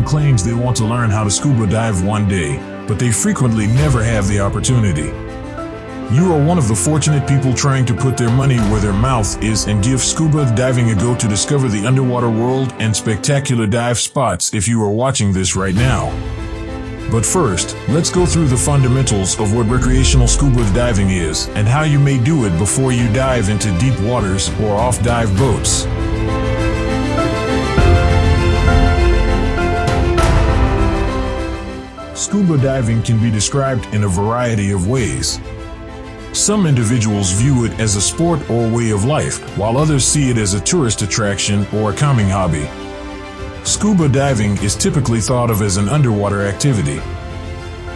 Everyone claims they want to learn how to scuba dive one day, but they frequently never have the opportunity. You are one of the fortunate people trying to put their money where their mouth is and give scuba diving a go to discover the underwater world and spectacular dive spots if you are watching this right now. But first, let's go through the fundamentals of what recreational scuba diving is and how you may do it before you dive into deep waters or off-dive boats. Scuba diving can be described in a variety of ways. Some individuals view it as a sport or way of life, while others see it as a tourist attraction or a calming hobby. Scuba diving is typically thought of as an underwater activity.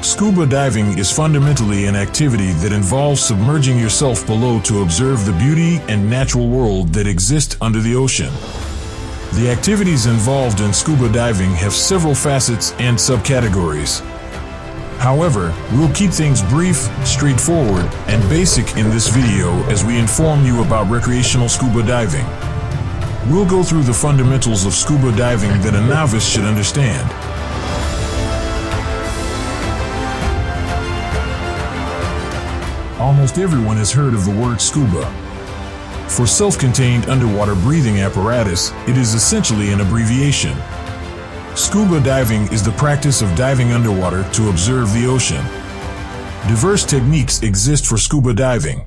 Scuba diving is fundamentally an activity that involves submerging yourself below to observe the beauty and natural world that exists under the ocean. The activities involved in scuba diving have several facets and subcategories. However, we'll keep things brief, straightforward, and basic in this video as we inform you about recreational scuba diving. We'll go through the fundamentals of scuba diving that a novice should understand. Almost everyone has heard of the word scuba. For self-contained underwater breathing apparatus, it is essentially an abbreviation. Scuba diving is the practice of diving underwater to observe the ocean. Diverse techniques exist for scuba diving.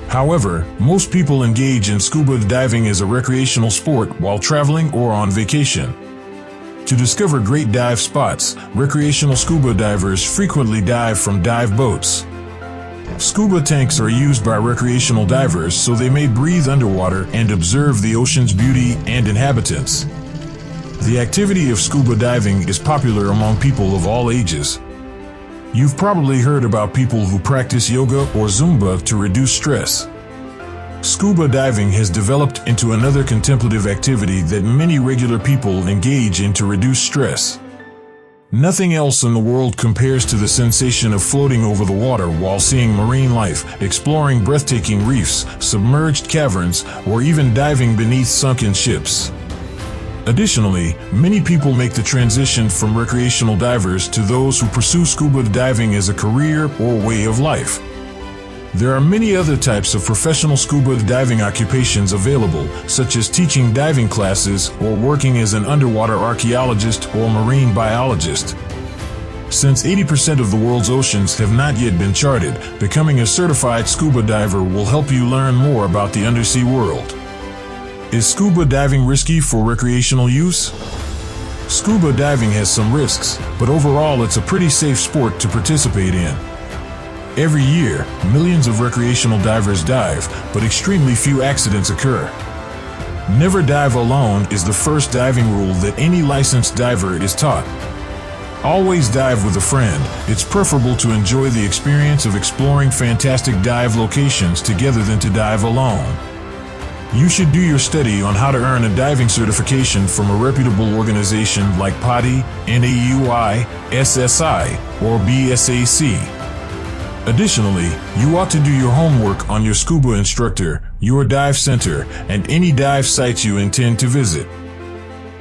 However, most people engage in scuba diving as a recreational sport while traveling or on vacation. To discover great dive spots, recreational scuba divers frequently dive from dive boats. Scuba tanks are used by recreational divers so they may breathe underwater and observe the ocean's beauty and inhabitants. The activity of scuba diving is popular among people of all ages. You've probably heard about people who practice yoga or Zumba to reduce stress. Scuba diving has developed into another contemplative activity that many regular people engage in to reduce stress. Nothing else in the world compares to the sensation of floating over the water while seeing marine life, exploring breathtaking reefs, submerged caverns, or even diving beneath sunken ships. Additionally, many people make the transition from recreational divers to those who pursue scuba diving as a career or way of life. There are many other types of professional scuba diving occupations available, such as teaching diving classes or working as an underwater archaeologist or marine biologist. Since 80% of the world's oceans have not yet been charted, becoming a certified scuba diver will help you learn more about the undersea world. Is scuba diving risky for recreational use? Scuba diving has some risks, but overall it's a pretty safe sport to participate in. Every year, millions of recreational divers dive, but extremely few accidents occur. Never dive alone is the first diving rule that any licensed diver is taught. Always dive with a friend. It's preferable to enjoy the experience of exploring fantastic dive locations together than to dive alone. You should do your study on how to earn a diving certification from a reputable organization like PADI, NAUI, SSI, or BSAC. Additionally, you ought to do your homework on your scuba instructor, your dive center, and any dive sites you intend to visit.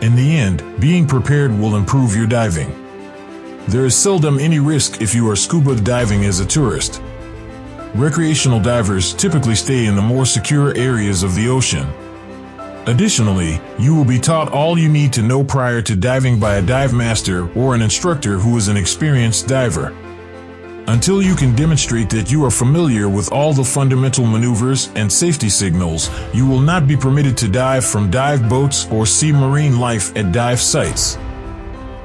In the end, being prepared will improve your diving. There is seldom any risk if you are scuba diving as a tourist. Recreational divers typically stay in the more secure areas of the ocean. Additionally, you will be taught all you need to know prior to diving by a dive master or an instructor who is an experienced diver. Until you can demonstrate that you are familiar with all the fundamental maneuvers and safety signals, you will not be permitted to dive from dive boats or see marine life at dive sites.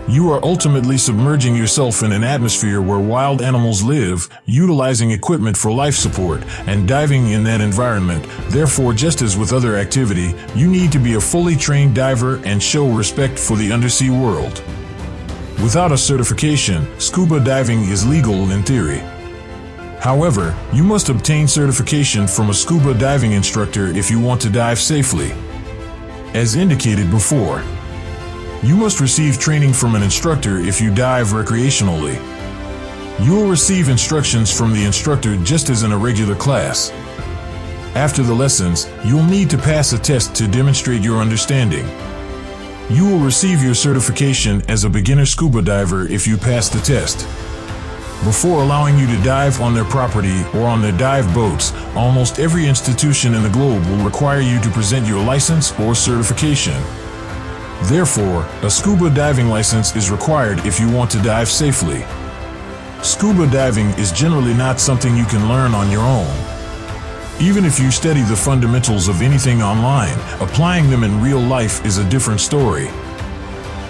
You are ultimately submerging yourself in an atmosphere where wild animals live, utilizing equipment for life support, and diving in that environment. Therefore, just as with other activity, you need to be a fully trained diver and show respect for the undersea world. Without a certification, scuba diving is legal in theory. However, you must obtain certification from a scuba diving instructor if you want to dive safely. As indicated before, you must receive training from an instructor if you dive recreationally. You will receive instructions from the instructor just as in a regular class. After the lessons, you'll need to pass a test to demonstrate your understanding. You will receive your certification as a beginner scuba diver if you pass the test. Before allowing you to dive on their property or on their dive boats, almost every institution in the globe will require you to present your license or certification. Therefore, a scuba diving license is required if you want to dive safely. Scuba diving is generally not something you can learn on your own. Even if you study the fundamentals of anything online, applying them in real life is a different story.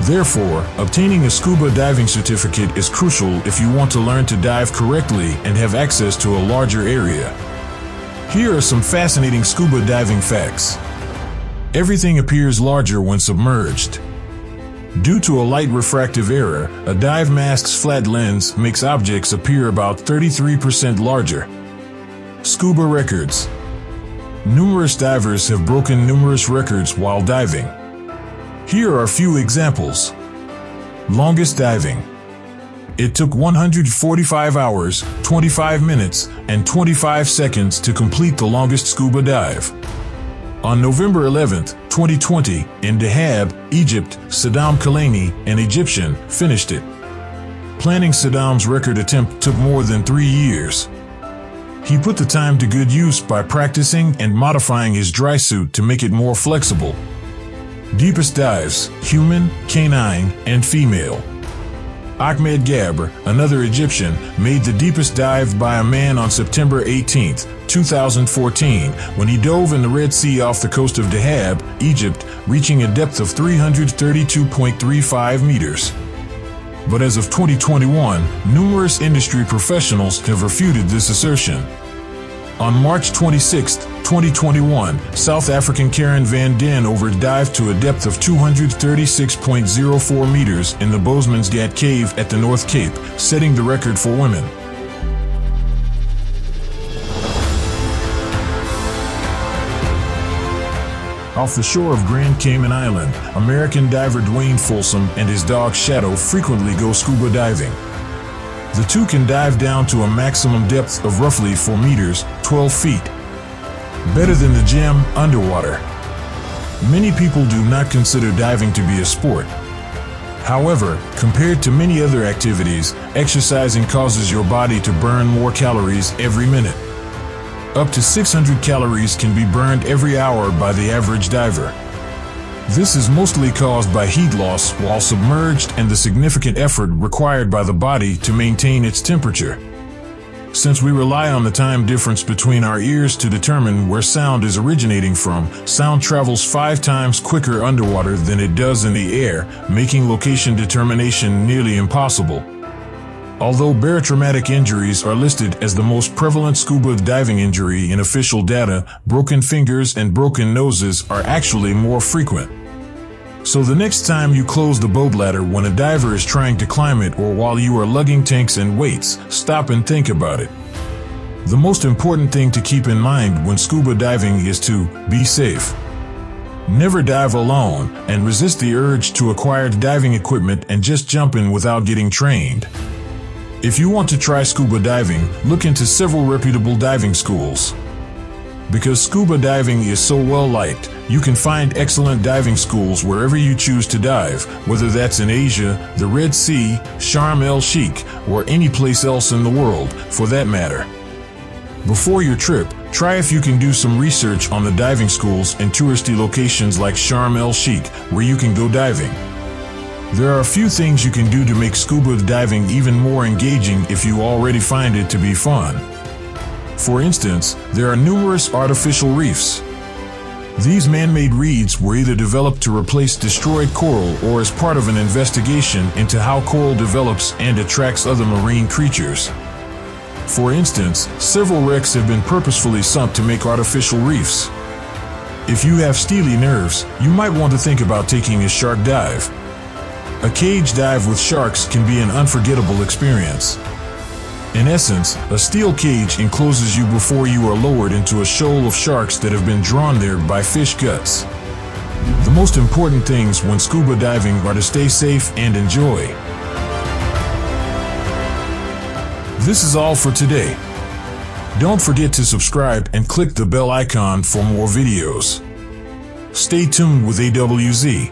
Therefore, obtaining a scuba diving certificate is crucial if you want to learn to dive correctly and have access to a larger area. Here are some fascinating scuba diving facts. Everything appears larger when submerged. Due to a light refractive error, a dive mask's flat lens makes objects appear about 33% larger. Scuba records. Numerous divers have broken numerous records while diving. Here are a few examples. Longest diving. It took 145 hours, 25 minutes, and 25 seconds to complete the longest scuba dive. On November 11, 2020, in Dahab, Egypt, Saddam Khalani, an Egyptian, finished it. Planning Saddam's record attempt took more than 3 years. He put the time to good use by practicing and modifying his dry suit to make it more flexible. Deepest dives: human, canine, and female. Ahmed Gabr, another Egyptian, made the deepest dive by a man on September 18, 2014, when he dove in the Red Sea off the coast of Dahab, Egypt, reaching a depth of 332.35 meters. But as of 2021, numerous industry professionals have refuted this assertion. On March 26, 2021, South African Karen van den overdived to a depth of 236.04 meters in the Boesmansgat Cave at the North Cape, setting the record for women. Off the shore of Grand Cayman Island, American diver Dwayne Folsom and his dog Shadow frequently go scuba diving. The two can dive down to a maximum depth of roughly 4 meters, 12 feet. Better than the gym underwater. Many people do not consider diving to be a sport. However, compared to many other activities, exercising causes your body to burn more calories every minute. Up to 600 calories can be burned every hour by the average diver. This is mostly caused by heat loss while submerged and the significant effort required by the body to maintain its temperature. Since we rely on the time difference between our ears to determine where sound is originating from, sound travels 5 times quicker underwater than it does in the air, making location determination nearly impossible. Although barotraumatic injuries are listed as the most prevalent scuba diving injury in official data, broken fingers and broken noses are actually more frequent. So the next time you close the boat ladder when a diver is trying to climb it or while you are lugging tanks and weights, stop and think about it. The most important thing to keep in mind when scuba diving is to be safe. Never dive alone and resist the urge to acquire diving equipment and just jump in without getting trained. If you want to try scuba diving, look into several reputable diving schools. Because scuba diving is so well liked, you can find excellent diving schools wherever you choose to dive, whether that's in Asia, the Red Sea, Sharm el-Sheikh, or any place else in the world, for that matter. Before your trip, try if you can do some research on the diving schools in touristy locations like Sharm el-Sheikh, where you can go diving. There are a few things you can do to make scuba diving even more engaging if you already find it to be fun. For instance, there are numerous artificial reefs. These man-made reeds were either developed to replace destroyed coral or as part of an investigation into how coral develops and attracts other marine creatures. For instance, several wrecks have been purposefully sunk to make artificial reefs. If you have steely nerves, you might want to think about taking a shark dive. A cage dive with sharks can be an unforgettable experience. In essence, a steel cage encloses you before you are lowered into a shoal of sharks that have been drawn there by fish guts. The most important things when scuba diving are to stay safe and enjoy. This is all for today. Don't forget to subscribe and click the bell icon for more videos. Stay tuned with AWZ.